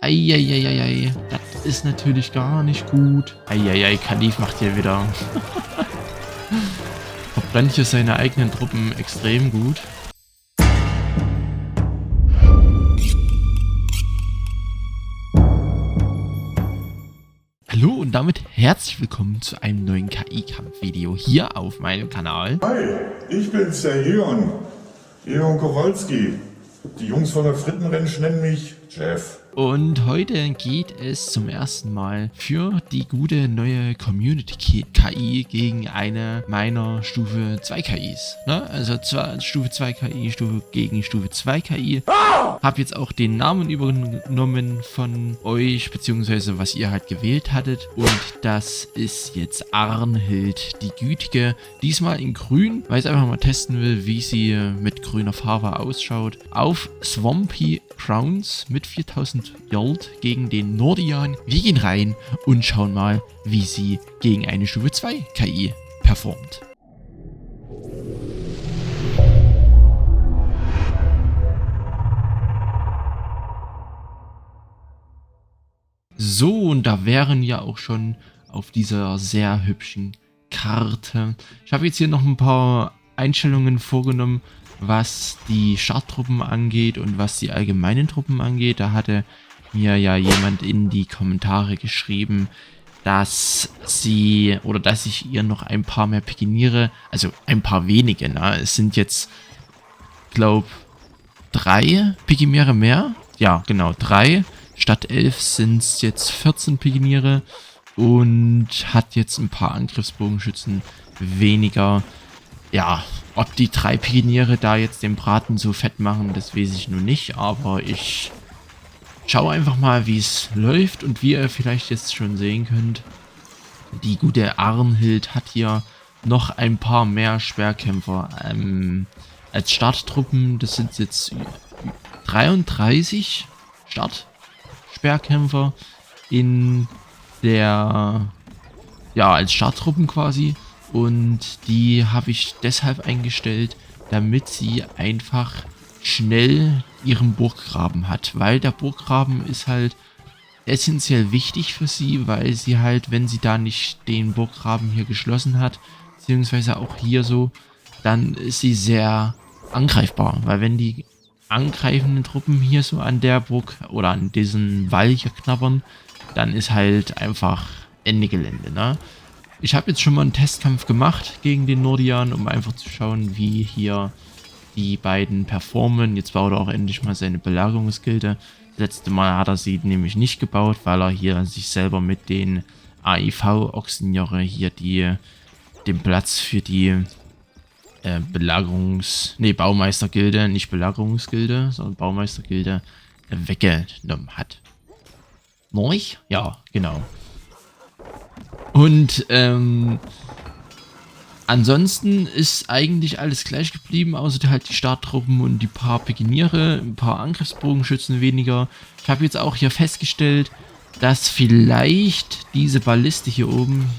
Eieieiei, das ist natürlich gar nicht gut. Eieiei, Kalif macht hier wieder... verbrennt hier seine eigenen Truppen extrem gut. Hallo und damit herzlich willkommen zu einem neuen KI-Kampf-Video hier auf meinem Kanal. Hi, ich bin's, der Eon Kowalski. Die Jungs von der Frittenrentsch nennen mich Jeff. Und heute geht es zum ersten Mal für die gute neue Community-KI gegen eine meiner Stufe 2 KIs. Ne? Also zwar Stufe 2 KI, gegen Stufe 2 KI. Hab jetzt auch den Namen übernommen von euch, beziehungsweise was ihr halt gewählt hattet. Und das ist jetzt Arnhild, die Gütige. Diesmal in grün, weil ich einfach mal testen will, wie sie mit grüner Farbe ausschaut. Auf Swampy Crowns mit 4000 Gold gegen den Nordian. Wir gehen rein und schauen mal, wie sie gegen eine Stufe 2 KI performt. So, und da wären wir auch schon auf dieser sehr hübschen Karte. Ich habe jetzt hier noch ein paar Einstellungen vorgenommen, was die Starttruppen angeht und was die allgemeinen Truppen angeht. Da hatte mir ja jemand in die Kommentare geschrieben, dass ich ihr noch ein paar mehr Pikiniere, also ein paar wenige, ne? Es sind jetzt, glaube 3 Pikiniere mehr. Ja, genau, 3. Statt 11 sind es jetzt 14 Pikiniere und hat jetzt ein paar Angriffsbogenschützen weniger. Ja, ob die 3 Pikiniere da jetzt den Braten so fett machen, das weiß ich nun nicht, aber ich schaue einfach mal, wie es läuft. Und wie ihr vielleicht jetzt schon sehen könnt, die gute Arnhild hat hier noch ein paar mehr Schwerkämpfer als Starttruppen. Das sind jetzt 33 Startschwerkämpfer in der, ja, als Starttruppen quasi. Und die habe ich deshalb eingestellt, damit sie einfach schnell ihren Burggraben hat. Weil der Burggraben ist halt essentiell wichtig für sie, weil sie halt, wenn sie da nicht den Burggraben hier geschlossen hat, beziehungsweise auch hier so, dann ist sie sehr angreifbar. Weil wenn die angreifenden Truppen hier so an der Burg oder an diesem Wall hier knabbern, dann ist halt einfach Ende Gelände, ne? Ich habe jetzt schon mal einen Testkampf gemacht gegen den Nordian, um einfach zu schauen, wie hier die beiden performen. Jetzt baut er auch endlich mal seine Belagerungsgilde. Das letzte Mal hat er sie nämlich nicht gebaut, weil er hier sich selber mit den AIV-Ochsenjoche hier den Platz für die Baumeistergilde, nicht Belagerungsgilde, sondern Baumeistergilde weggenommen hat. Norch? Ja, genau. Und ansonsten ist eigentlich alles gleich geblieben, außer halt die Starttruppen und die paar Pikiniere, ein paar Angriffsbogenschützen weniger. Ich habe jetzt auch hier festgestellt, dass vielleicht diese Balliste hier oben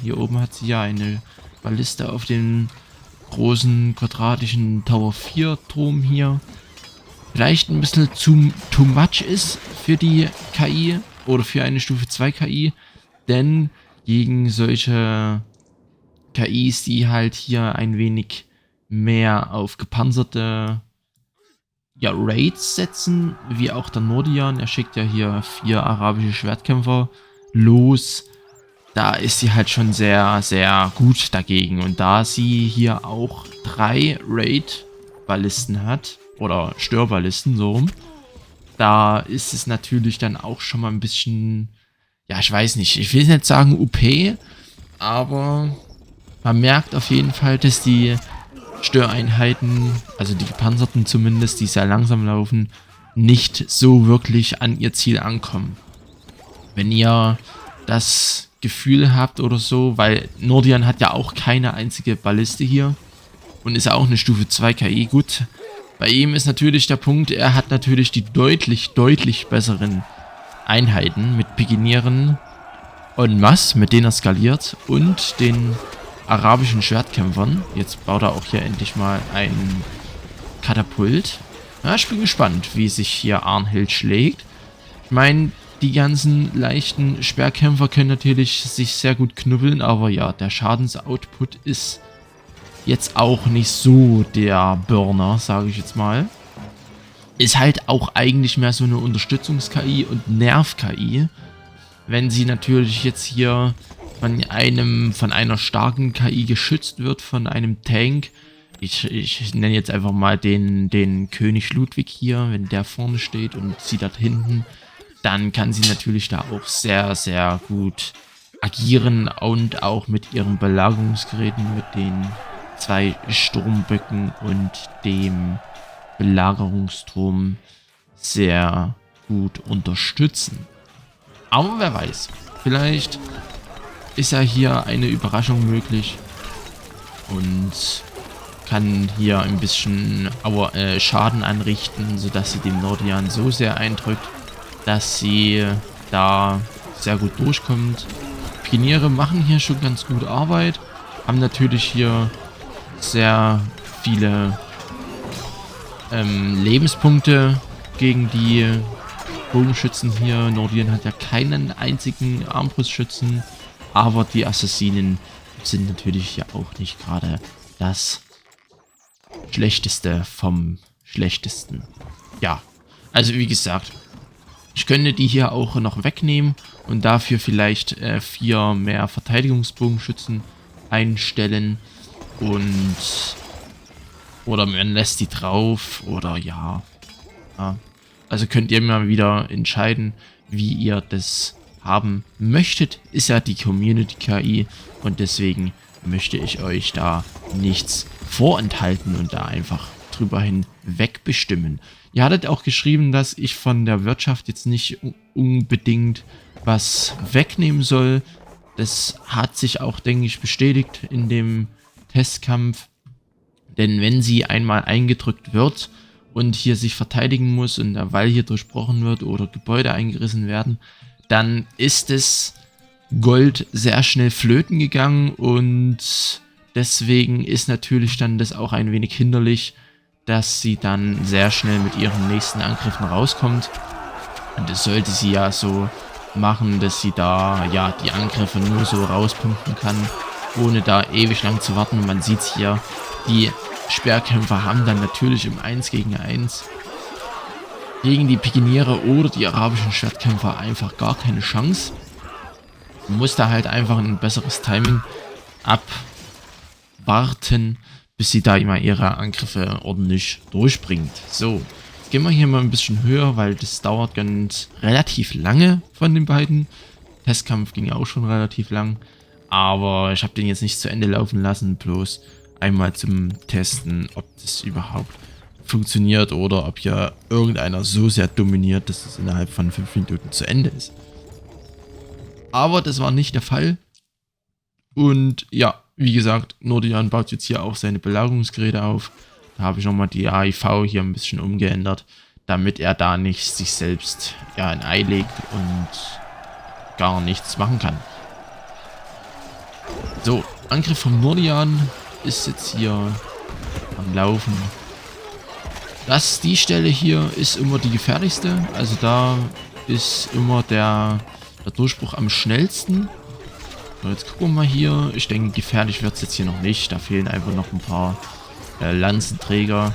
hat sie ja eine Balliste auf den großen quadratischen Tower 4 Turm hier, vielleicht ein bisschen too much ist für die KI oder für eine Stufe 2 KI, denn gegen solche KIs, die halt hier ein wenig mehr auf gepanzerte, ja, Raids setzen, wie auch der Nordian. Er schickt ja hier 4 arabische Schwertkämpfer los. Da ist sie halt schon sehr, sehr gut dagegen. Und da sie hier auch 3 Raid-Ballisten hat, oder Störballisten, so rum, da ist es natürlich dann auch schon mal ein bisschen, ja, ich weiß nicht, ich will nicht sagen OP, aber man merkt auf jeden Fall, dass die Störeinheiten, also die gepanzerten zumindest, die sehr langsam laufen, nicht so wirklich an ihr Ziel ankommen. Wenn ihr das Gefühl habt oder so, weil Nordian hat ja auch keine einzige Balliste hier und ist auch eine Stufe 2 KI, gut. Bei ihm ist natürlich der Punkt, er hat natürlich die deutlich besseren Einheiten mit Pikinieren en masse, mit denen er skaliert, und den arabischen Schwertkämpfern. Jetzt baut er auch hier endlich mal ein Katapult. Ja, ich bin gespannt, wie sich hier Arnhild schlägt. Ich meine, Die ganzen leichten Sperrkämpfer können natürlich sich sehr gut knubbeln, aber ja, der Schadensoutput ist jetzt auch nicht so der Burner, sage ich jetzt mal. Ist halt auch eigentlich mehr so eine Unterstützungs-KI und Nerv-KI. Wenn sie natürlich jetzt hier von einer starken KI geschützt wird, von einem Tank. Ich nenne jetzt einfach mal den König Ludwig hier, wenn der vorne steht und sie da hinten, dann kann sie natürlich da auch sehr, sehr gut agieren und auch mit ihren Belagerungsgeräten, mit den 2 Sturmböcken und dem Belagerungsturm sehr gut unterstützen. Aber wer weiß, vielleicht ist ja hier eine Überraschung möglich und kann hier ein bisschen Schaden anrichten, sodass sie dem Nordian so sehr eindrückt, dass sie da sehr gut durchkommt. Pioniere machen hier schon ganz gut Arbeit, haben natürlich hier sehr viele Lebenspunkte gegen die Bogenschützen hier. Nordian hat ja keinen einzigen Armbrustschützen, aber die Assassinen sind natürlich ja auch nicht gerade das Schlechteste vom Schlechtesten. Ja, also wie gesagt, ich könnte die hier auch noch wegnehmen und dafür vielleicht 4 mehr Verteidigungsbogenschützen einstellen und oder man lässt die drauf oder ja. Also könnt ihr mal wieder entscheiden, wie ihr das haben möchtet. Ist ja die Community-KI und deswegen möchte ich euch da nichts vorenthalten und da einfach drüber hinweg bestimmen. Ihr hattet auch geschrieben, dass ich von der Wirtschaft jetzt nicht unbedingt was wegnehmen soll. Das hat sich auch, denke ich, bestätigt in dem Testkampf. Denn wenn sie einmal eingedrückt wird und hier sich verteidigen muss und der Wall hier durchbrochen wird oder Gebäude eingerissen werden, dann ist es Gold sehr schnell flöten gegangen und deswegen ist natürlich dann das auch ein wenig hinderlich, dass sie dann sehr schnell mit ihren nächsten Angriffen rauskommt. Und das sollte sie ja so machen, dass sie da ja die Angriffe nur so rauspumpen kann, ohne da ewig lang zu warten. Man sieht es hier, die Sperrkämpfer haben dann natürlich im 1 gegen 1 gegen die Pikeniere oder die arabischen Schwertkämpfer einfach gar keine Chance. Man muss da halt einfach ein besseres Timing abwarten, bis sie da immer ihre Angriffe ordentlich durchbringt. So, jetzt gehen wir hier mal ein bisschen höher, weil das dauert relativ lange von den beiden. Testkampf ging ja auch schon relativ lang, aber ich habe den jetzt nicht zu Ende laufen lassen, bloß einmal zum Testen, ob das überhaupt funktioniert oder ob hier irgendeiner so sehr dominiert, dass es innerhalb von 5 Minuten zu Ende ist. Aber das war nicht der Fall. Und ja, wie gesagt, Nordian baut jetzt hier auch seine Belagerungsgeräte auf. Da habe ich nochmal die AIV hier ein bisschen umgeändert, damit er da nicht sich selbst ein Ei legt und gar nichts machen kann. So, Angriff vom Nordian ist jetzt hier am Laufen. Die Stelle hier ist immer die gefährlichste. Also da ist immer der Durchbruch am schnellsten. So, jetzt gucken wir mal hier. Ich denke, gefährlich wird es jetzt hier noch nicht. Da fehlen einfach noch ein paar Lanzenträger.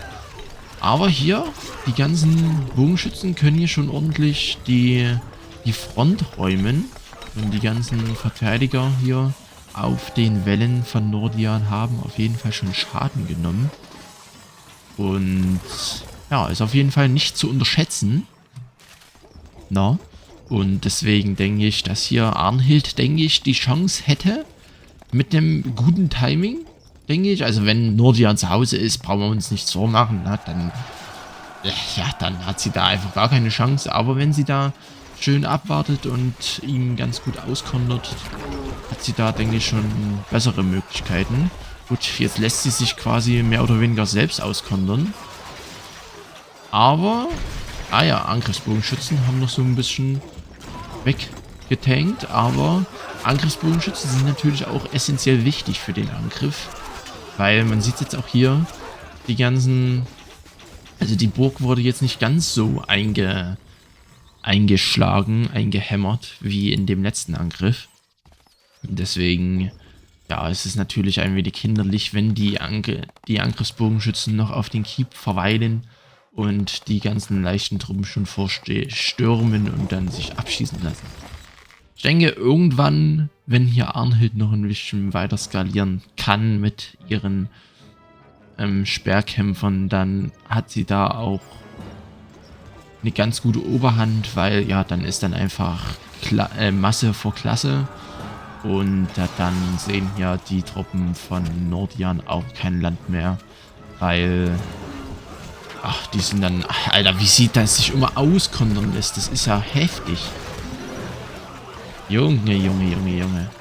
Aber hier, die ganzen Bogenschützen können hier schon ordentlich die Front räumen. Und die ganzen Verteidiger hier auf den Wellen von Nordian haben auf jeden Fall schon Schaden genommen. Und ja, ist auf jeden Fall nicht zu unterschätzen. Na? Und deswegen denke ich, dass hier Arnhild, die Chance hätte, mit einem guten Timing, denke ich. Also wenn Nordian zu Hause ist, brauchen wir uns nichts vormachen. Na, dann hat sie da einfach gar keine Chance. Aber wenn sie da schön abwartet und ihn ganz gut auskontert, hat sie da, denke ich, schon bessere Möglichkeiten. Gut, jetzt lässt sie sich quasi mehr oder weniger selbst auskontern. Aber, Angriffsbogenschützen haben noch so ein bisschen weggetankt. Aber Angriffsbogenschützen sind natürlich auch essentiell wichtig für den Angriff. Weil man sieht jetzt auch hier, die ganzen... Also die Burg wurde jetzt nicht ganz so eingeschlagen, eingehämmert, wie in dem letzten Angriff. Deswegen, ja, es ist natürlich ein wenig hinderlich, wenn die Angriffsbogenschützen noch auf den Keep verweilen und die ganzen leichten Truppen schon vorstürmen und dann sich abschießen lassen. Ich denke, irgendwann, wenn hier Arnhild noch ein bisschen weiter skalieren kann mit ihren Speerkämpfern, dann hat sie da auch eine ganz gute Oberhand, weil ja, dann ist dann einfach Masse vor Klasse. Und dann sehen hier die Truppen von Nordian auch kein Land mehr, weil, ach, die sind dann, ach, Alter, wie sieht das sich immer auskontern lässt, das ist ja heftig. Junge, Junge, Junge, Junge.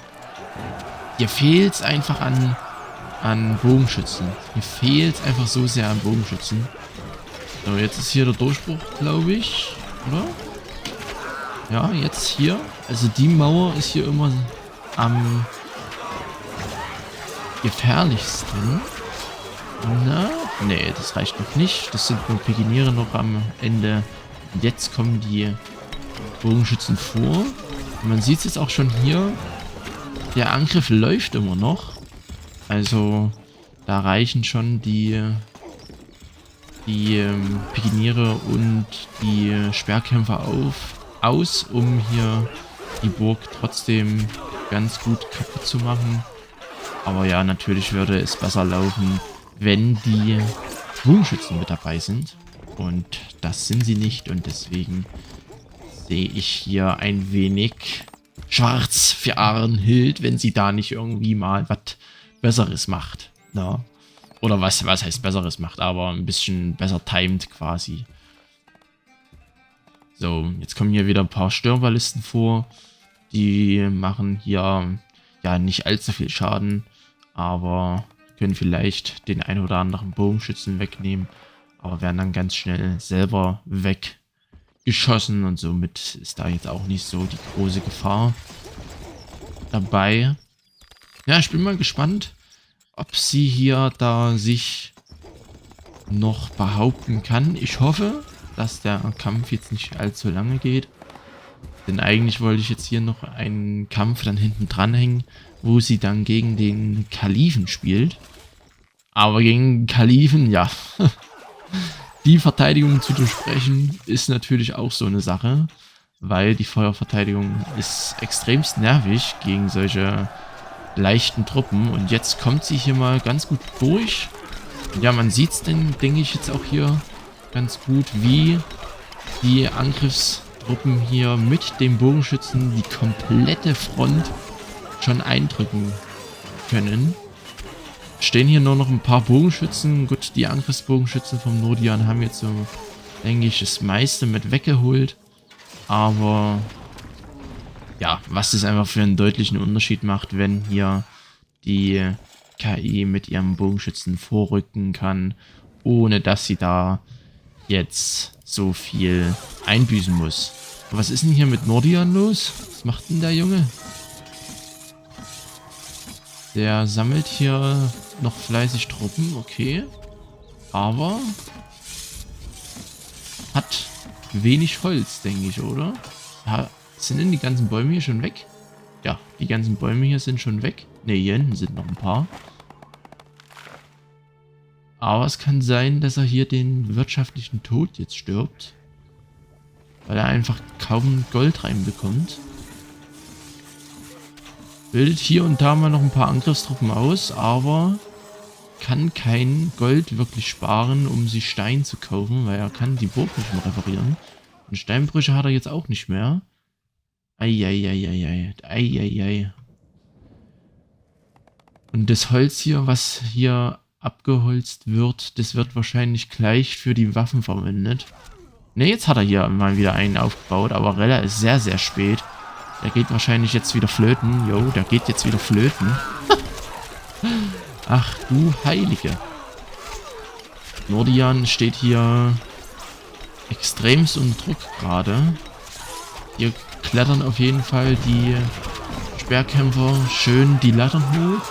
Hier fehlt es einfach an Bogenschützen. Hier fehlt es einfach so sehr an Bogenschützen. So, jetzt ist hier der Durchbruch, glaube ich, oder? Ja, jetzt hier. Also die Mauer ist hier immer am gefährlichsten. Na, nee, das reicht noch nicht. Das sind nur Pikiniere noch am Ende. Und jetzt kommen die Bogenschützen vor. Und man sieht es jetzt auch schon hier. Der Angriff läuft immer noch. Also da reichen schon die Pikiniere und die Speerkämpfer aus, um hier die Burg trotzdem ganz gut kaputt zu machen. Aber ja, natürlich würde es besser laufen, wenn die Bogenschützen mit dabei sind. Und das sind sie nicht. Und deswegen sehe ich hier ein wenig schwarz für Arnhild, wenn sie da nicht irgendwie mal was Besseres macht. Na? Oder was heißt Besseres macht, aber ein bisschen besser timed quasi. So, jetzt kommen hier wieder ein paar Störballisten vor. Die machen hier ja nicht allzu viel Schaden, aber können vielleicht den ein oder anderen Bogenschützen wegnehmen, aber werden dann ganz schnell selber weggeschossen und somit ist da jetzt auch nicht so die große Gefahr dabei. Ja, ich bin mal gespannt, ob sie hier da sich noch behaupten kann. Ich hoffe, dass der Kampf jetzt nicht allzu lange geht. Denn eigentlich wollte ich jetzt hier noch einen Kampf dann hinten dranhängen, wo sie dann gegen den Kalifen spielt. Aber gegen Kalifen, ja, die Verteidigung zu durchbrechen, ist natürlich auch so eine Sache. Weil die Feuerverteidigung ist extremst nervig gegen solche leichten Truppen. Und jetzt kommt sie hier mal ganz gut durch. Und ja, man sieht es denn, denke ich, jetzt auch hier ganz gut, wie die Angriffstruppen hier mit dem Bogenschützen die komplette Front schon eindrücken können. Stehen hier nur noch ein paar Bogenschützen. Gut, die Angriffsbogenschützen vom Nordian haben jetzt so, denke ich, das meiste mit weggeholt. Aber ja, was das einfach für einen deutlichen Unterschied macht, wenn hier die KI mit ihrem Bogenschützen vorrücken kann, ohne dass sie da jetzt so viel einbüßen muss. Was ist denn hier mit Nordian los? Was macht denn der Junge? Der sammelt hier noch fleißig Truppen, okay. Aber hat wenig Holz, denke ich, oder? Sind denn die ganzen Bäume hier schon weg? Ja, die ganzen Bäume hier sind schon weg. Ne, hier hinten sind noch ein paar. Aber es kann sein, dass er hier den wirtschaftlichen Tod jetzt stirbt. Weil er einfach kaum Gold reinbekommt. Bildet hier und da mal noch ein paar Angriffstruppen aus, aber kann kein Gold wirklich sparen, um sich Stein zu kaufen, weil er kann die Burg nicht mehr reparieren. Und Steinbrüche hat er jetzt auch nicht mehr. Eieieiei. Eieiei. Und das Holz hier, was hier abgeholzt wird, das wird wahrscheinlich gleich für die Waffen verwendet. Ne, jetzt hat er hier mal wieder einen aufgebaut, aber Rella ist sehr, sehr spät. Der geht wahrscheinlich jetzt wieder flöten. Jo, der geht jetzt wieder flöten. Ach du Heilige. Nordian steht hier extremst unter Druck gerade. Hier klettern auf jeden Fall die Speerkämpfer schön die Leitern hoch.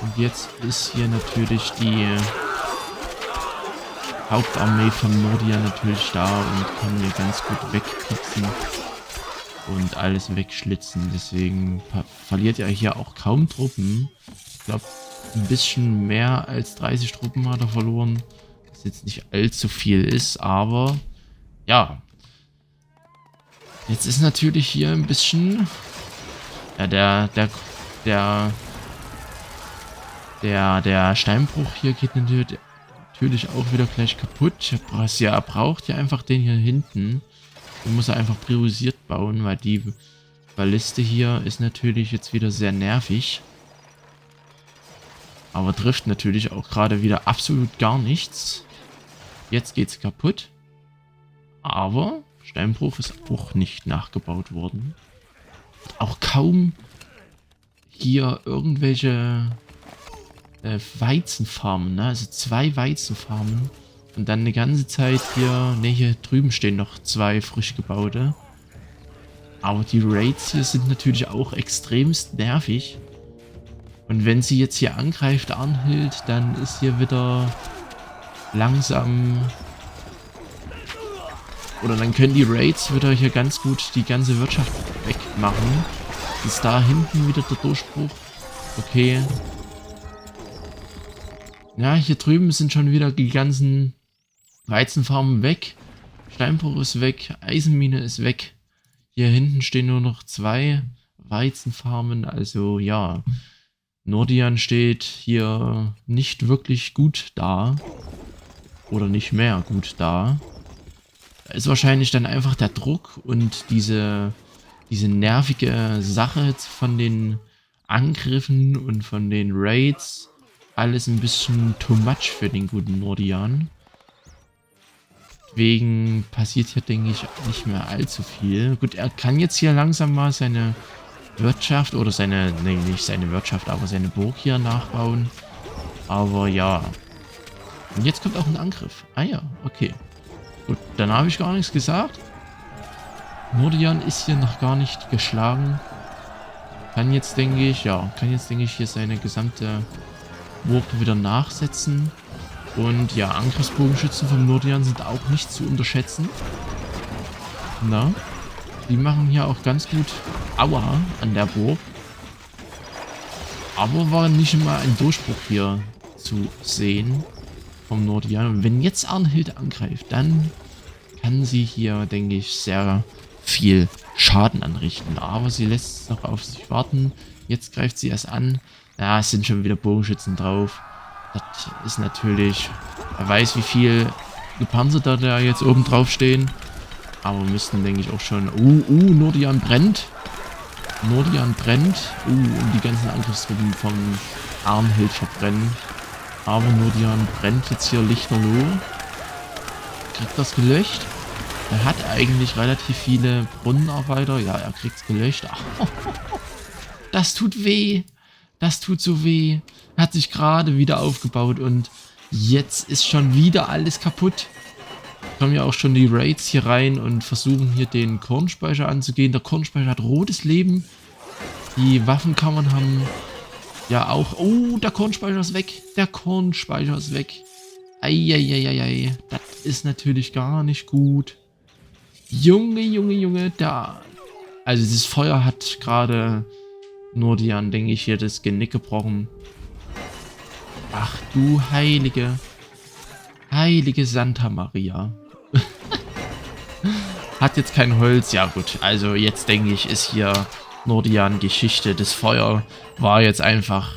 Und jetzt ist hier natürlich Hauptarmee von Nordian natürlich da und kann hier ganz gut wegpieksen und alles wegschlitzen. Deswegen verliert er hier auch kaum Truppen. Ich glaube, ein bisschen mehr als 30 Truppen hat er verloren. Was jetzt nicht allzu viel ist, aber ja. Jetzt ist natürlich hier ein bisschen... Ja, der Steinbruch hier geht natürlich auch wieder gleich kaputt. Er braucht ja einfach den hier hinten. Den muss er einfach priorisiert bauen, weil die Balliste hier ist natürlich jetzt wieder sehr nervig. Aber trifft natürlich auch gerade wieder absolut gar nichts. Jetzt geht's kaputt. Aber Steinbruch ist auch nicht nachgebaut worden. Auch kaum hier irgendwelche Weizenfarmen, ne? Also 2 Weizenfarmen. Und dann eine ganze Zeit hier... Ne, hier drüben stehen noch 2 frisch gebaute. Aber die Raids hier sind natürlich auch extremst nervig. Und wenn sie jetzt hier angreift, Arnhild, dann ist hier wieder langsam... Oder dann können die Raids wieder hier ganz gut die ganze Wirtschaft wegmachen. Ist da hinten wieder der Durchbruch? Okay. Ja, hier drüben sind schon wieder die ganzen Weizenfarmen weg. Steinbruch ist weg. Eisenmine ist weg. Hier hinten stehen nur noch 2 Weizenfarmen. Also ja, Nordian steht hier nicht wirklich gut da. Oder nicht mehr gut da. Da ist wahrscheinlich dann einfach der Druck und diese nervige Sache von den Angriffen und von den Raids. Alles ein bisschen too much für den guten Nordian. Deswegen passiert hier, denke ich, nicht mehr allzu viel. Gut, er kann jetzt hier langsam mal seine Wirtschaft oder seine, nee, nicht seine Wirtschaft, aber seine Burg hier nachbauen. Aber ja. Und jetzt kommt auch ein Angriff. Ah ja, okay. Gut, dann habe ich gar nichts gesagt. Nordian ist hier noch gar nicht geschlagen. Kann jetzt, denke ich, hier seine gesamte Burg wieder nachsetzen. Und ja, Angriffsbogenschützen vom Nordian sind auch nicht zu unterschätzen. Na, die machen hier auch ganz gut Aua an der Burg. Aber war nicht immer ein Durchbruch hier zu sehen vom Nordian. Und wenn jetzt Arnhild angreift, dann kann sie hier, denke ich, sehr viel Schaden anrichten. Aber sie lässt es noch auf sich warten. Jetzt greift sie erst an. Ja, es sind schon wieder Bogenschützen drauf. Das ist natürlich... Er weiß, wie viel Gepanzerter da jetzt oben drauf stehen. Aber wir müssten, denke ich, auch schon... Nordian brennt. Nordian brennt. Und die ganzen Angriffstruppen von Arnhild verbrennen. Aber Nordian brennt jetzt hier lichterloh. Kriegt das gelöscht. Er hat eigentlich relativ viele Brunnenarbeiter. Ja, er kriegt es gelöscht. Ach, das tut weh. Das tut so weh. Er hat sich gerade wieder aufgebaut und jetzt ist schon wieder alles kaputt. Kommen ja auch schon die Raids hier rein und versuchen hier den Kornspeicher anzugehen. Der Kornspeicher hat rotes Leben. Die Waffenkammern haben ja auch... Oh, der Kornspeicher ist weg. Der Kornspeicher ist weg. Eieieiei. Das ist natürlich gar nicht gut. Junge. Also dieses Feuer hat gerade Nordian, denke ich, hier das Genick gebrochen. Ach du heilige Santa Maria. Hat jetzt kein Holz. Ja gut, also jetzt denke ich, ist hier Nordian Geschichte. Das Feuer war jetzt einfach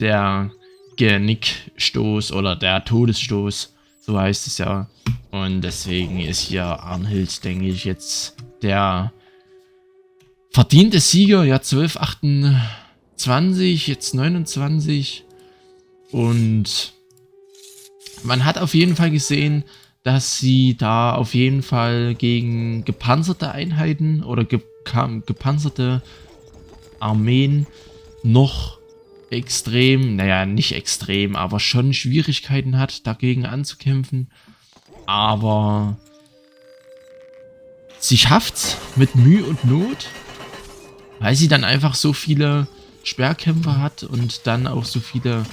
der Genickstoß oder der Todesstoß. So heißt es ja. Und deswegen ist hier Arnhild, denke ich, jetzt der verdiente Sieger. Ja, 12:28, jetzt 29. Und man hat auf jeden Fall gesehen, dass sie da auf jeden Fall gegen gepanzerte Einheiten oder gepanzerte Armeen noch extrem, naja, nicht extrem, aber schon Schwierigkeiten hat, dagegen anzukämpfen. Aber sie schafft's mit Mühe und Not, weil sie dann einfach so viele Speerkämpfer hat und dann auch so viele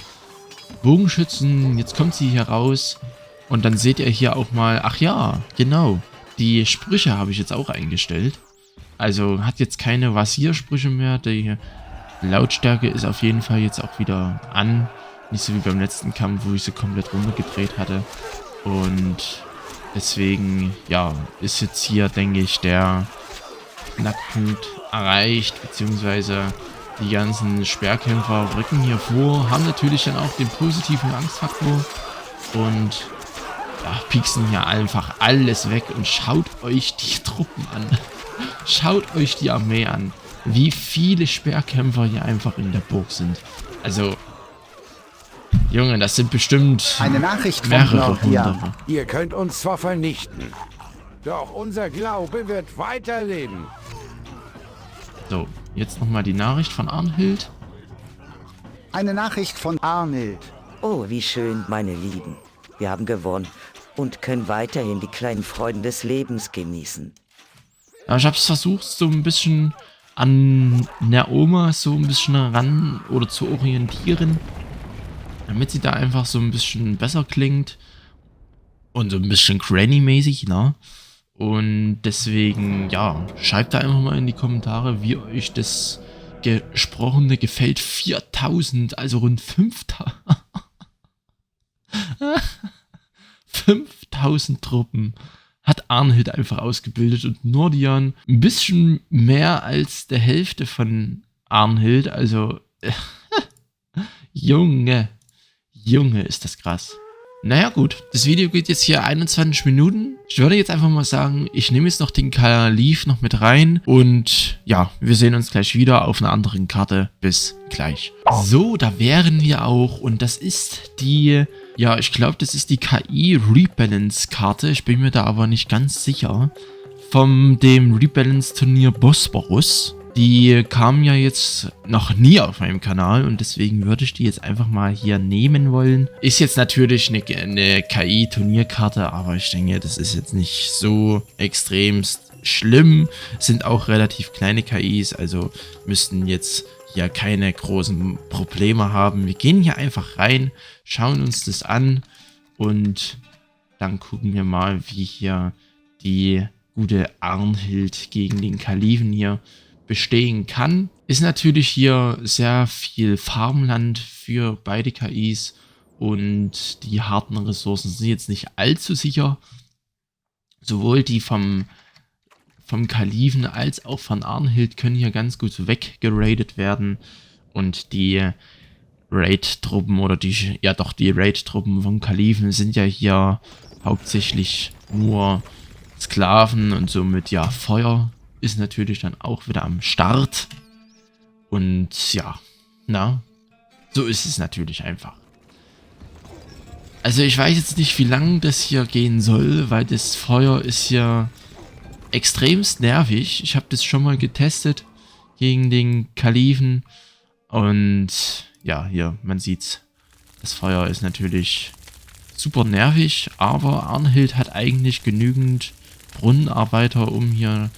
Bogenschützen. Jetzt kommt sie hier raus Und dann seht ihr hier auch mal, ach ja, genau, die Sprüche habe ich jetzt auch eingestellt. Also hat jetzt keine Vasiersprüche mehr, die Lautstärke ist auf jeden Fall jetzt auch wieder an. Nicht so wie beim letzten Kampf, wo ich sie komplett runtergedreht hatte. Und deswegen, ja, ist jetzt hier, denke ich, der Knackpunkt erreicht, beziehungsweise die ganzen Sperrkämpfer rücken hier vor, haben natürlich dann auch den positiven Angstfaktor und ja, pieksen hier einfach alles weg und schaut euch die Truppen an. Schaut euch die Armee an, wie viele Sperrkämpfer hier einfach in der Burg sind. Also, Junge, das sind bestimmt eine Nachricht von mehrere Nordia. Hunderte. Ihr könnt uns zwar vernichten, doch unser Glaube wird weiterleben. So, jetzt nochmal die Nachricht von Arnhild. Eine Nachricht von Arnild. Oh, wie schön, meine Lieben. Wir haben gewonnen und können weiterhin die kleinen Freuden des Lebens genießen. Ja, ich habe es versucht, so ein bisschen an Naoma so ein bisschen ran oder zu orientieren, damit sie da einfach so ein bisschen besser klingt und so ein bisschen Granny-mäßig, ne? Und deswegen, ja, schreibt da einfach mal in die Kommentare, wie euch das Gesprochene gefällt. 4000, also rund 5000. 5000 Truppen hat Arnhild einfach ausgebildet und Nordian ein bisschen mehr als der Hälfte von Arnhild. Also, Junge, ist das krass. Naja gut, das Video geht jetzt hier 21 Minuten. Ich würde jetzt einfach mal sagen, ich nehme jetzt noch den Kalif noch mit rein. Und ja, wir sehen uns gleich wieder auf einer anderen Karte. Bis gleich. So, da wären wir auch. Und das ist die, ja, ich glaube, das ist die KI-Rebalance-Karte. Ich bin mir da aber nicht ganz sicher. Von dem Rebalance-Turnier Bosporus. Die kam ja jetzt noch nie auf meinem Kanal und deswegen würde ich die jetzt einfach mal hier nehmen wollen. Ist jetzt natürlich eine KI-Turnierkarte, aber ich denke, das ist jetzt nicht so extremst schlimm. Sind auch relativ kleine KIs, also müssten jetzt hier keine großen Probleme haben. Wir gehen hier einfach rein, schauen uns das an und dann gucken wir mal, wie hier die gute Arnhild gegen den Kalifen hier bestehen kann. Ist natürlich hier sehr viel Farmland für beide KIs und die harten Ressourcen sind jetzt nicht allzu sicher. Sowohl die vom Kalifen als auch von Arnhild können hier ganz gut weggeradet werden und die Raid-Truppen oder die Raid-Truppen vom Kalifen sind ja hier hauptsächlich nur Sklaven und somit ja Feuer ist natürlich dann auch wieder am Start. Und ja, so ist es natürlich einfach. Also ich weiß jetzt nicht, wie lange das hier gehen soll, weil das Feuer ist hier extremst nervig. Ich habe das schon mal getestet gegen den Kalifen. Und ja, hier, man sieht's. Das Feuer ist natürlich super nervig, aber Arnhild hat eigentlich genügend Brunnenarbeiter, um hier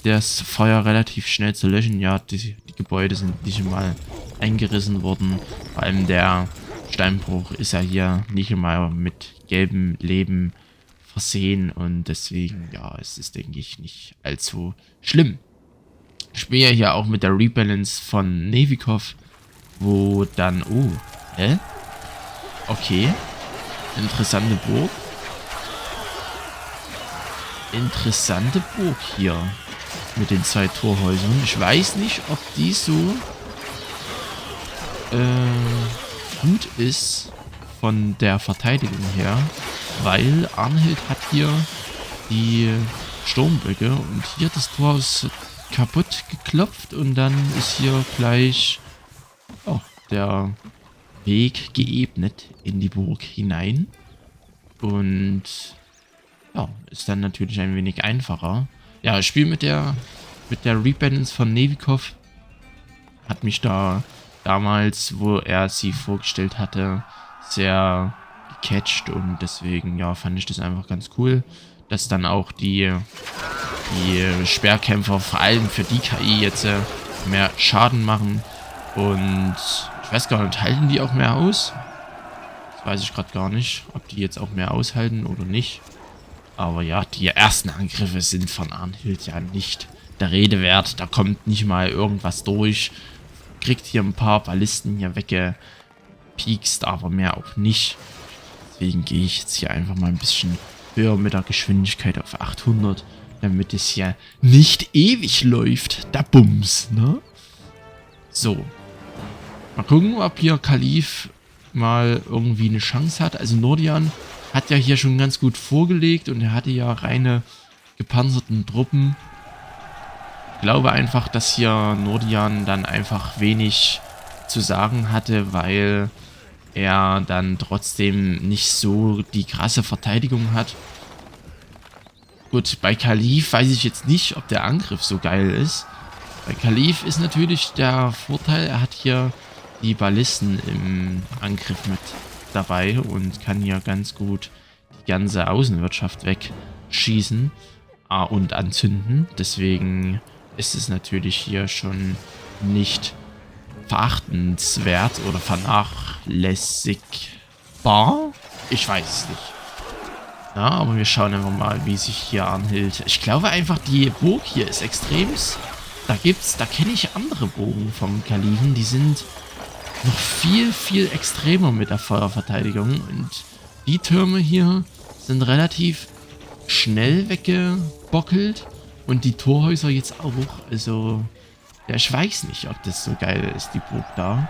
das Feuer relativ schnell zu löschen. Ja, die Gebäude sind nicht mal eingerissen worden. Vor allem der Steinbruch ist ja hier nicht mal mit gelbem Leben versehen. Und deswegen, ja, es ist, denke ich, nicht allzu schlimm. Ich spiele ja hier auch mit der Rebalance von Nevikov, wo dann... Oh, okay. Interessante Burg. Interessante Burg hier. Mit den 2 Torhäusern. Ich weiß nicht, ob die so gut ist von der Verteidigung her, weil Arnhild hat hier die Sturmbrücke und hier das Tor ist kaputt geklopft und dann ist hier gleich der Weg geebnet in die Burg hinein und ja, ist dann natürlich ein wenig einfacher. Ja, ich spiele mit der Rebalance von Nevikov. Hat mich da damals, wo er sie vorgestellt hatte, sehr gecatcht und deswegen, ja, fand ich das einfach ganz cool, dass dann auch die Sperrkämpfer, vor allem für die KI jetzt mehr Schaden machen und ich weiß gar nicht, halten die auch mehr aus? Das Weiß ich gerade gar nicht, ob die jetzt auch mehr aushalten oder nicht. Aber ja, die ersten Angriffe sind von Arnhild ja nicht der Rede wert. Da kommt nicht mal irgendwas durch. Kriegt hier ein paar Ballisten hier weggepiekst, aber mehr auch nicht. Deswegen gehe ich jetzt hier einfach mal ein bisschen höher mit der Geschwindigkeit auf 800, damit es ja nicht ewig läuft, der Bums, ne? So. Mal gucken, ob hier Kalif mal irgendwie eine Chance hat. Also Nordian hat ja hier schon ganz gut vorgelegt und er hatte ja reine gepanzerten Truppen. Ich glaube einfach, dass hier Nordian dann einfach wenig zu sagen hatte, weil er dann trotzdem nicht so die krasse Verteidigung hat. Gut, bei Kalif weiß ich jetzt nicht, ob der Angriff so geil ist. Bei Kalif ist natürlich der Vorteil, er hat hier die Ballisten im Angriff mit dabei und kann hier ganz gut die ganze Außenwirtschaft wegschießen und anzünden. Deswegen ist es natürlich hier schon nicht verachtenswert oder vernachlässigbar. Ich weiß es nicht. Ja, aber wir schauen einfach mal, wie sich hier Arnhild... Ich glaube einfach, die Burg hier ist extremst. Da kenne ich andere Burgen vom Kalifen, die sind noch viel, viel extremer mit der Feuerverteidigung. Und die Türme hier sind relativ schnell weggebockelt. Und die Torhäuser jetzt auch. Also, ja, ich weiß nicht, ob das so geil ist, die Burg da.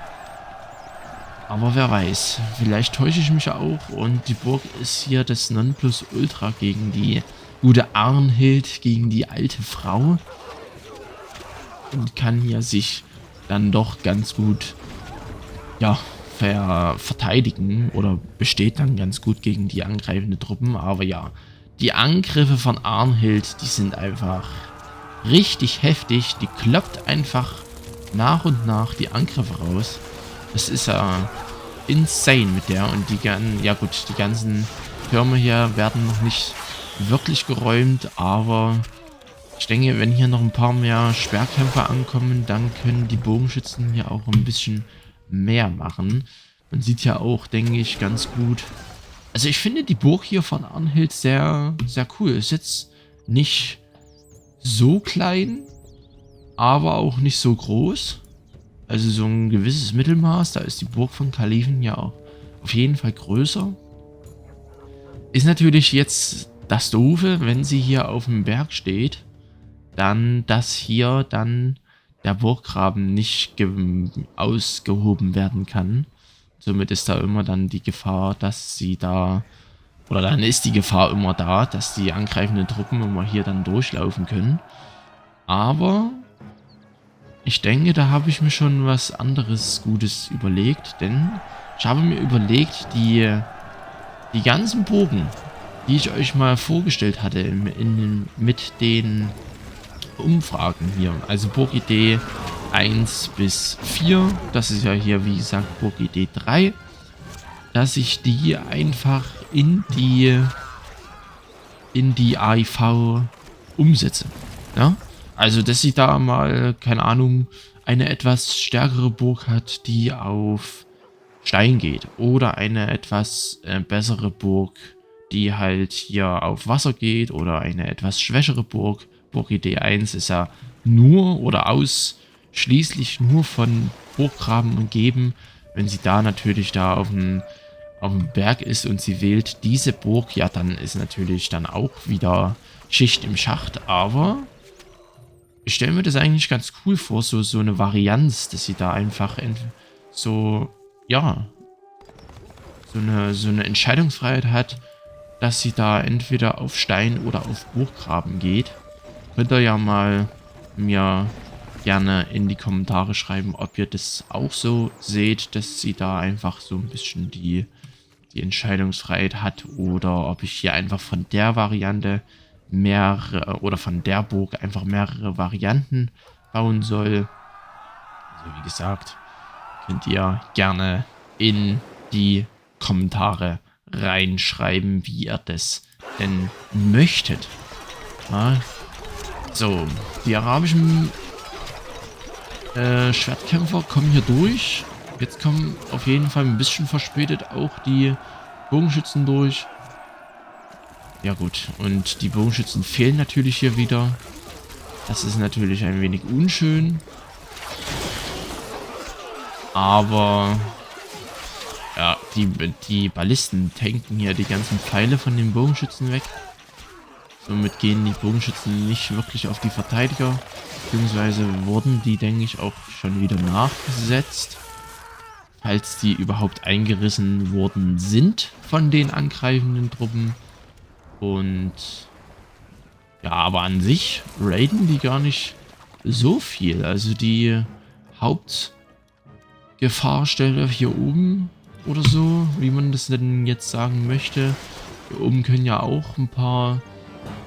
Aber wer weiß. Vielleicht täusche ich mich auch. Und die Burg ist hier das Nonplusultra gegen die gute Arnhild, gegen die alte Frau. Und kann hier sich dann doch ganz gut, ja, verteidigen. Oder besteht dann ganz gut gegen die angreifenden Truppen. Aber ja, die Angriffe von Arnhild, die sind einfach richtig heftig. Die kloppt einfach nach und nach die Angriffe raus. Das ist ja insane mit der. Und die ganzen Türme hier werden noch nicht wirklich geräumt. Aber ich denke, wenn hier noch ein paar mehr Schwerkämpfer ankommen, dann können die Bogenschützen hier auch ein bisschen mehr machen. Man sieht ja auch, denke ich, ganz gut. Also ich finde die Burg hier von Arnhild sehr, sehr cool. Ist jetzt nicht so klein, aber auch nicht so groß. Also so ein gewisses Mittelmaß. Da ist die Burg von Kalifen ja auch auf jeden Fall größer. Ist natürlich jetzt das Doofe, wenn sie hier auf dem Berg steht, dann, dass hier dann der Burggraben nicht ausgehoben werden kann. Somit ist da immer dann die Gefahr, dass sie da, oder dann ist die Gefahr immer da, dass die angreifenden Truppen immer hier dann durchlaufen können. Aber ich denke, da habe ich mir schon was anderes Gutes überlegt, denn ich habe mir überlegt, die ganzen Burgen, die ich euch mal vorgestellt hatte mit den Umfragen hier, also Burgidee 1 bis 4, das ist ja hier wie gesagt Burgidee 3, dass ich die einfach in die AIV umsetze. Ja? Also, dass sie da mal, keine Ahnung, eine etwas stärkere Burg hat, die auf Stein geht. Oder eine etwas bessere Burg, die halt hier auf Wasser geht. Oder eine etwas schwächere Burg. Burgidee 1 ist ja nur oder ausschließlich nur von Burggraben umgeben. Wenn sie da natürlich da auf dem Berg ist und sie wählt diese Burg, ja, dann ist natürlich dann auch wieder Schicht im Schacht. Aber ich stelle mir das eigentlich ganz cool vor, so eine Varianz, dass sie da einfach so eine Entscheidungsfreiheit hat, dass sie da entweder auf Stein oder auf Burggraben geht. Könnt ihr ja mal mir gerne in die Kommentare schreiben, ob ihr das auch so seht, dass sie da einfach so ein bisschen die Entscheidungsfreiheit hat oder ob ich hier einfach von der Variante mehrere oder von der Burg einfach mehrere Varianten bauen soll. Also wie gesagt, könnt ihr gerne in die Kommentare reinschreiben, wie ihr das denn möchtet. Ja. So, die arabischen Schwertkämpfer kommen hier durch. Jetzt kommen auf jeden Fall ein bisschen verspätet auch die Bogenschützen durch. Ja gut, und die Bogenschützen fehlen natürlich hier wieder. Das ist natürlich ein wenig unschön. Aber ja, die Ballisten tanken hier die ganzen Pfeile von den Bogenschützen weg. Somit gehen die Bogenschützen nicht wirklich auf die Verteidiger. Beziehungsweise wurden die, denke ich, auch schon wieder nachgesetzt. Falls die überhaupt eingerissen worden sind von den angreifenden Truppen. Und ja, aber an sich raiden die gar nicht so viel. Also die Hauptgefahrstelle hier oben oder so, wie man das denn jetzt sagen möchte. Hier oben können ja auch ein paar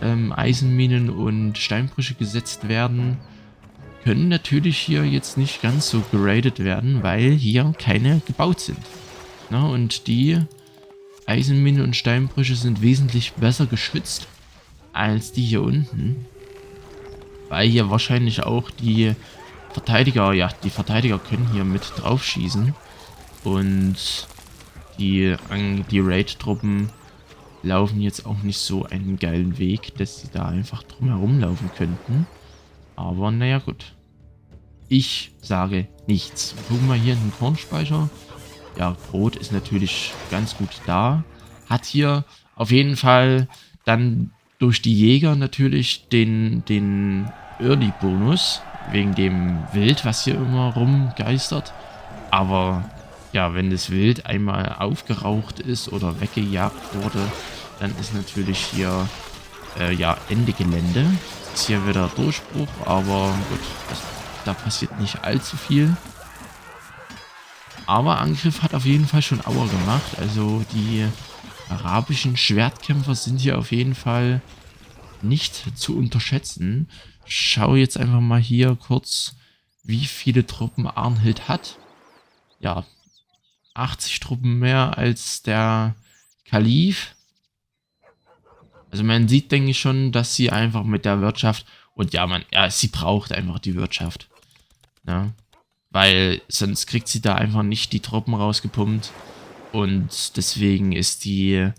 Eisenminen und Steinbrüche gesetzt werden. Können natürlich hier jetzt nicht ganz so geradet werden, weil hier keine gebaut sind. Na, und die Eisenminen und Steinbrüche sind wesentlich besser geschützt als die hier unten. Weil hier wahrscheinlich auch die Verteidiger, ja, die Verteidiger können hier mit drauf schießen. Und die Raid-Truppen laufen jetzt auch nicht so einen geilen Weg, dass sie da einfach drum herum laufen könnten. Aber naja, gut. Ich sage nichts. Gucken wir hier in den Kornspeicher. Ja, Brot ist natürlich ganz gut da. Hat hier auf jeden Fall dann durch die Jäger natürlich den Early-Bonus. Wegen dem Wild, was hier immer rumgeistert. Aber ja, wenn das Wild einmal aufgeraucht ist oder weggejagt wurde, dann ist natürlich hier ja, Ende Gelände. Ist hier wieder Durchbruch, aber gut, da passiert nicht allzu viel. Aber Angriff hat auf jeden Fall schon Aua gemacht. Also die arabischen Schwertkämpfer sind hier auf jeden Fall nicht zu unterschätzen. Schau jetzt einfach mal hier kurz, wie viele Truppen Arnhild hat. Ja, 80 Truppen mehr als der Kalif. Also man sieht, denke ich schon, dass sie einfach mit der Wirtschaft, und ja, sie braucht einfach die Wirtschaft. Ja, weil sonst kriegt sie da einfach nicht die Truppen rausgepumpt. Und deswegen ist die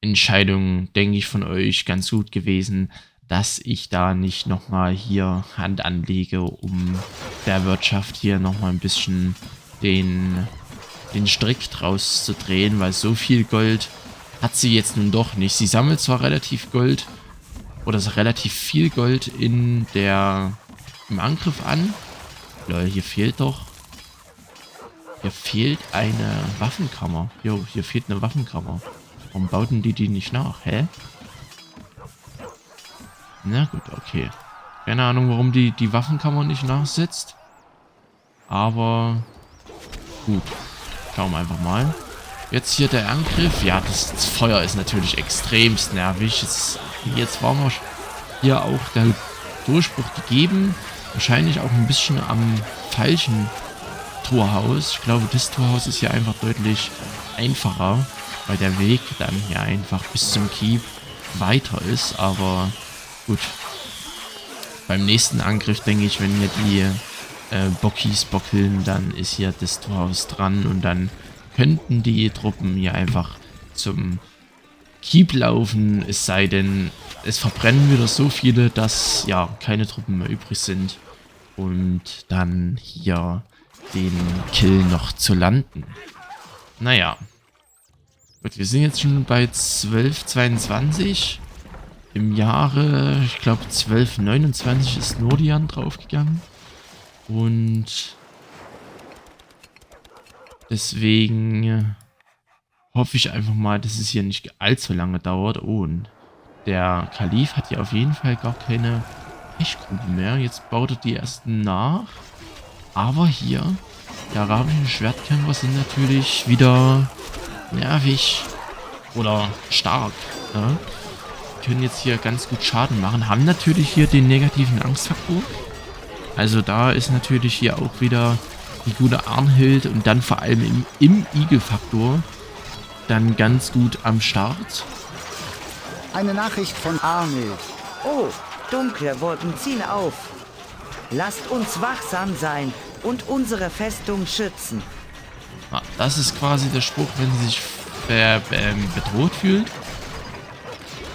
Entscheidung, denke ich, von euch ganz gut gewesen, dass ich da nicht nochmal hier Hand anlege, um der Wirtschaft hier nochmal ein bisschen den Strick draus zu drehen, weil so viel Gold hat sie jetzt nun doch nicht. Sie sammelt zwar relativ Gold oder relativ viel Gold im Angriff an. Lol, hier fehlt eine Waffenkammer. Jo, hier fehlt eine Waffenkammer. Warum bauten die nicht nach? Hä? Na gut, okay. Keine Ahnung, warum die Waffenkammer nicht nachsetzt. Aber gut. Schauen wir einfach mal. Jetzt hier der Angriff. Ja, das Feuer ist natürlich extremst nervig. Jetzt war mir hier auch der Durchbruch gegeben. Wahrscheinlich auch ein bisschen am falschen Torhaus. Ich glaube, das Torhaus ist hier einfach deutlich einfacher, weil der Weg dann hier einfach bis zum Keep weiter ist. Aber gut. Beim nächsten Angriff, denke ich, wenn hier die Bockis bockeln, dann ist hier das Torhaus dran und dann könnten die Truppen hier einfach zum Keep laufen, es sei denn, es verbrennen wieder so viele, dass ja keine Truppen mehr übrig sind und dann hier den Kill noch zu landen. Naja. Gut, wir sind jetzt schon bei 1222. Im Jahre, ich glaube 1229 ist Nordian draufgegangen. Und deswegen hoffe ich einfach mal, dass es hier nicht allzu lange dauert. Oh, und der Kalif hat ja auf jeden Fall gar keine Pechgruppen mehr. Jetzt baut er die ersten nach. Aber hier, die arabischen Schwertkämpfer sind natürlich wieder nervig oder stark. Ja? Können jetzt hier ganz gut Schaden machen. Haben natürlich hier den negativen Angstfaktor. Also da ist natürlich hier auch wieder die gute Arnhild und dann vor allem im Igel-Faktor dann ganz gut am Start. Eine Nachricht von Arnhild. Oh, dunkle Wolken ziehen auf. Lasst uns wachsam sein und unsere Festung schützen. Das ist quasi der Spruch, wenn sie sich bedroht fühlt.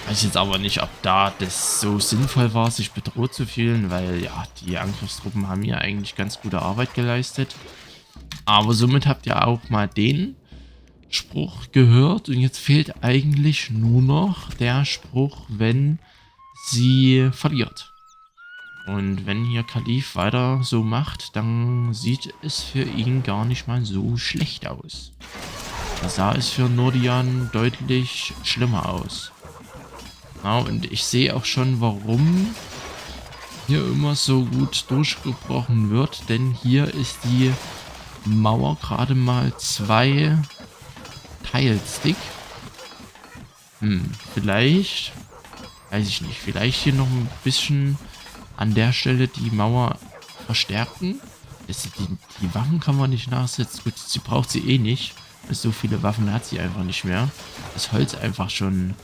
Weiß jetzt aber nicht, ob da das so sinnvoll war, sich bedroht zu fühlen, weil ja, die Angriffstruppen haben ja eigentlich ganz gute Arbeit geleistet. Aber somit habt ihr auch mal den Spruch gehört und jetzt fehlt eigentlich nur noch der Spruch, wenn sie verliert. Und wenn hier Kalif weiter so macht, dann sieht es für ihn gar nicht mal so schlecht aus. Da sah es für Nordian deutlich schlimmer aus. Ja, und ich sehe auch schon, warum hier immer so gut durchgebrochen wird, denn hier ist die Mauer gerade mal 2 Tiles dick. Vielleicht, weiß ich nicht, vielleicht hier noch ein bisschen an der Stelle die Mauer verstärken. Die Waffen kann man nicht nachsetzen. Gut, sie braucht sie eh nicht. So viele Waffen hat sie einfach nicht mehr. Das Holz einfach schon,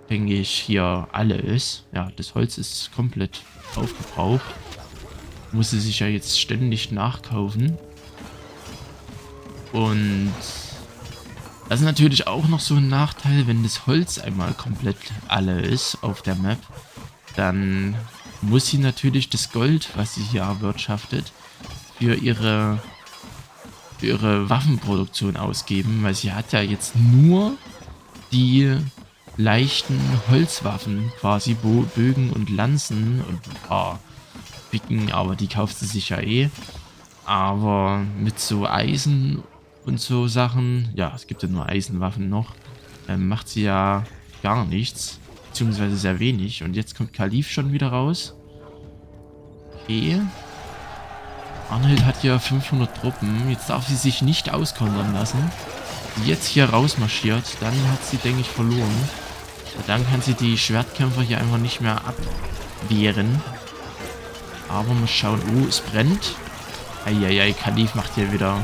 denke ich, hier alle ist. Ja, das Holz ist komplett aufgebraucht. Muss sie sich ja jetzt ständig nachkaufen. Und das ist natürlich auch noch so ein Nachteil, wenn das Holz einmal komplett alle ist auf der Map. Dann muss sie natürlich das Gold, was sie hier erwirtschaftet, für ihre Waffenproduktion ausgeben, weil sie hat ja jetzt nur die leichten Holzwaffen, quasi Bögen und Lanzen und ein paar Picken, aber die kauft sie sich ja eh. Aber mit so Eisen und so Sachen, ja, es gibt ja nur Eisenwaffen noch, macht sie ja gar nichts, beziehungsweise sehr wenig. Und jetzt kommt Kalif schon wieder raus. Okay. Arnhild hat ja 500 Truppen. Jetzt darf sie sich nicht auskontern lassen. Die jetzt hier rausmarschiert, dann hat sie, denke ich, verloren. Dann kann sie die Schwertkämpfer hier einfach nicht mehr abwehren. Aber mal schauen. Oh, es brennt. Eieiei, Kalif macht hier wieder...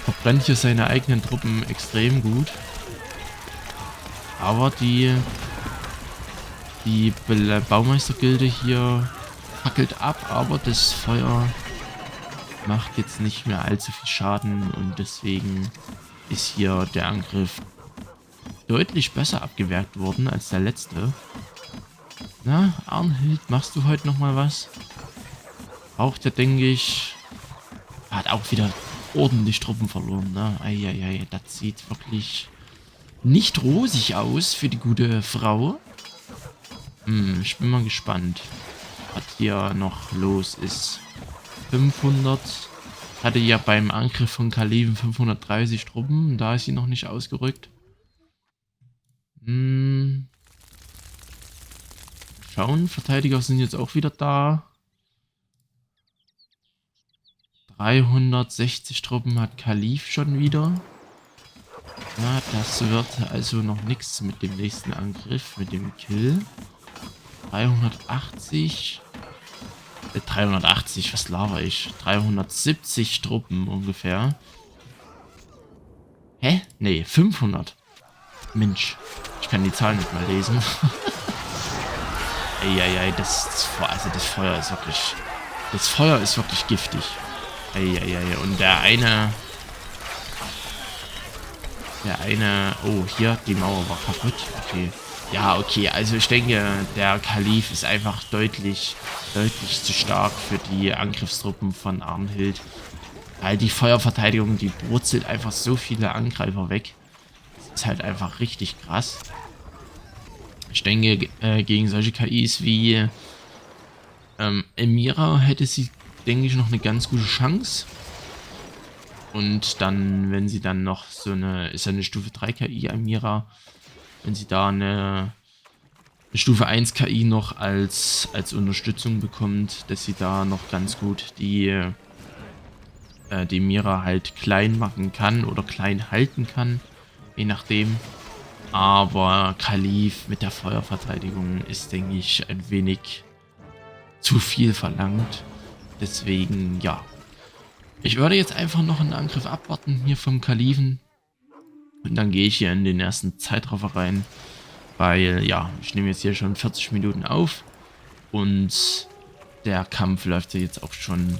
verbrennt hier seine eigenen Truppen extrem gut. Aber die Baumeistergilde hier fackelt ab, aber das Feuer macht jetzt nicht mehr allzu viel Schaden und deswegen ist hier der Angriff deutlich besser abgewehrt worden als der letzte. Na, Arnhild, machst du heute nochmal was? Auch der, denke ich, hat auch wieder ordentlich Truppen verloren, ne? Eieiei, das sieht wirklich nicht rosig aus für die gute Frau. Ich bin mal gespannt, was hier noch los ist. 500. Hatte ja beim Angriff von Kaliven 530 Truppen. Da ist sie noch nicht ausgerückt. Schauen, Verteidiger sind jetzt auch wieder da. 360 Truppen hat Kalif schon wieder. Ja, das wird also noch nichts mit dem nächsten Angriff, mit dem Kill. 380, was laber ich? 370 Truppen ungefähr. Hä? Nee, 500. Mensch, ich kann die Zahlen nicht mal lesen. Eieiei, das Feuer ist wirklich... Das Feuer ist wirklich giftig. Eieiei, und der eine... Oh, hier, die Mauer war kaputt. Okay. Ja, okay, also ich denke, der Kalif ist einfach deutlich zu stark für die Angriffstruppen von Arnhild. Weil die Feuerverteidigung, die brutzelt einfach so viele Angreifer weg. Das ist halt einfach richtig krass. Ich denke, gegen solche KIs wie Emira hätte sie, denke ich, noch eine ganz gute Chance. Und dann, wenn sie dann noch so eine, ist ja eine Stufe 3 KI Emira, wenn sie da eine Stufe 1 KI noch als Unterstützung bekommt, dass sie da noch ganz gut die Mira halt klein machen kann oder klein halten kann, je nachdem. Aber Kalif mit der Feuerverteidigung ist, denke ich, ein wenig zu viel verlangt. Deswegen, ja. Ich würde jetzt einfach noch einen Angriff abwarten hier vom Kalifen. Und dann gehe ich hier in den ersten Zeitraffer rein. Weil, ja, ich nehme jetzt hier schon 40 Minuten auf. Und der Kampf läuft ja jetzt auch schon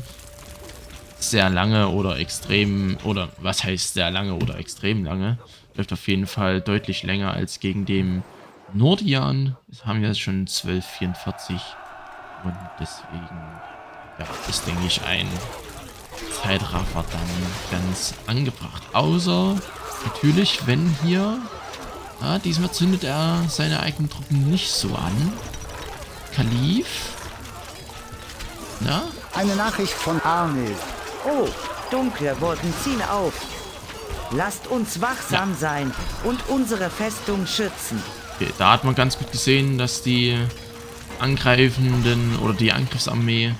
sehr lange oder extrem, oder was heißt sehr lange oder extrem lange. Läuft auf jeden Fall deutlich länger als gegen den Nordian. Das haben wir jetzt schon 1244 und deswegen, ja, ist, denke ich, ein Zeitraffer dann ganz angebracht. Außer natürlich, wenn hier, diesmal zündet er seine eigenen Truppen nicht so an. Kalif, na? Eine Nachricht von Arnhild. Oh, dunkle Wolken ziehen auf. Lasst uns wachsam sein und unsere Festung schützen. Okay, da hat man ganz gut gesehen, dass die angreifenden oder die Angriffsarmee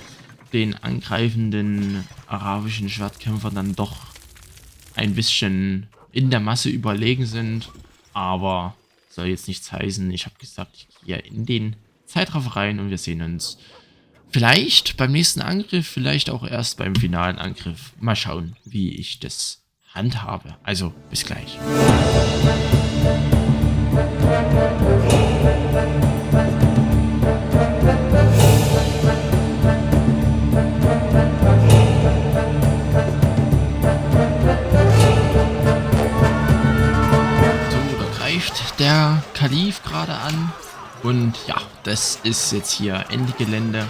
den angreifenden arabischen Schwertkämpfern dann doch ein bisschen in der Masse überlegen sind. Aber soll jetzt nichts heißen. Ich habe gesagt, ich gehe in den Zeitraffer rein und wir sehen uns vielleicht beim nächsten Angriff, vielleicht auch erst beim finalen Angriff. Mal schauen, wie ich das handhabe. Also, bis gleich. So, da greift der Kalif gerade an. Und ja, das ist jetzt hier Ende Gelände.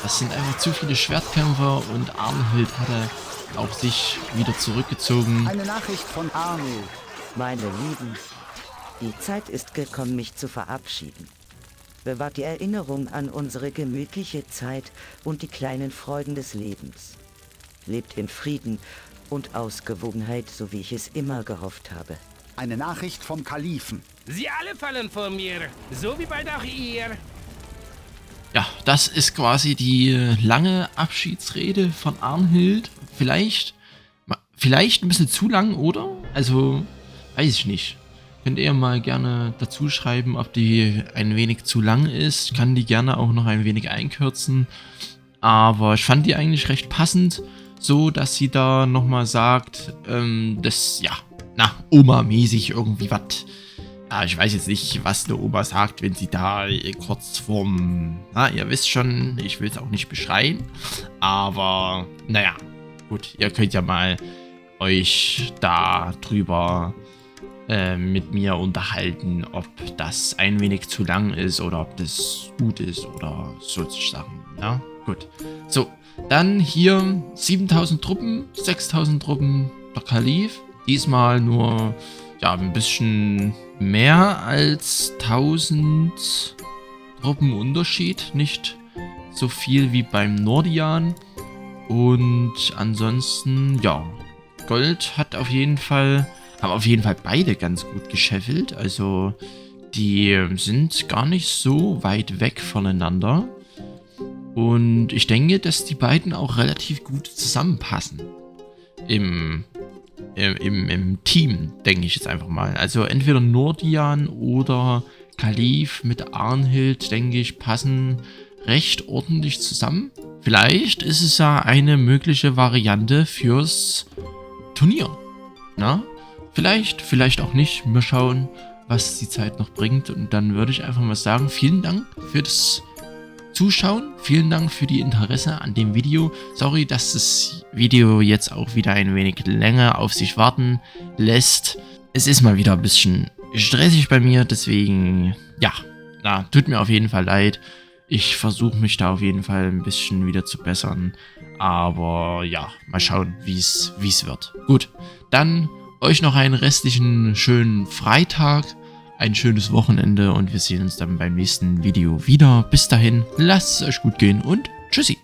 Das sind einfach zu viele Schwertkämpfer und Arnhild hatte auch sich wieder zurückgezogen. Eine Nachricht von Arnhild. Meine Lieben, die Zeit ist gekommen, mich zu verabschieden. Bewahrt die Erinnerung an unsere gemütliche Zeit und die kleinen Freuden des Lebens. Lebt in Frieden und Ausgewogenheit, so wie ich es immer gehofft habe. Eine Nachricht vom Kalifen. Sie alle fallen vor mir, so wie bald auch ihr. Ja, das ist quasi die lange Abschiedsrede von Arnhild. Vielleicht ein bisschen zu lang, oder? Also, weiß ich nicht. Könnt ihr mal gerne dazu schreiben, ob die ein wenig zu lang ist. Kann die gerne auch noch ein wenig einkürzen. Aber ich fand die eigentlich recht passend, so dass sie da nochmal sagt, das, ja, Oma-mäßig irgendwie was. Ja, ich weiß jetzt nicht, was eine Oma sagt, wenn sie da kurz vorm, ihr wisst schon, ich will es auch nicht beschreien, aber naja, gut, ihr könnt ja mal euch da drüber mit mir unterhalten, ob das ein wenig zu lang ist oder ob das gut ist oder solche Sachen, ja, gut. So, dann hier 7000 Truppen, 6000 Truppen, der Kalif, diesmal nur, ja, ein bisschen mehr als 1000 Truppen Unterschied, nicht so viel wie beim Nordian. Und ansonsten, ja, Gold haben auf jeden Fall beide ganz gut gescheffelt. Also die sind gar nicht so weit weg voneinander. Und ich denke, dass die beiden auch relativ gut zusammenpassen. Im Team, denke ich jetzt einfach mal. Also entweder Nordian oder Kalif mit Arnhild, denke ich, passen recht ordentlich zusammen. Vielleicht ist es ja eine mögliche Variante fürs Turnier. Na? Vielleicht auch nicht. Mal schauen, was die Zeit noch bringt. Und dann würde ich einfach mal sagen, vielen Dank für das Zuschauen. Vielen Dank für die Interesse an dem Video. Sorry, dass das Video jetzt auch wieder ein wenig länger auf sich warten lässt. Es ist mal wieder ein bisschen stressig bei mir, deswegen, ja, tut mir auf jeden Fall leid. Ich versuche mich da auf jeden Fall ein bisschen wieder zu bessern. Aber ja, mal schauen, wie es wird. Gut, dann euch noch einen restlichen schönen Freitag. Ein schönes Wochenende und wir sehen uns dann beim nächsten Video wieder. Bis dahin, lasst es euch gut gehen und tschüssi.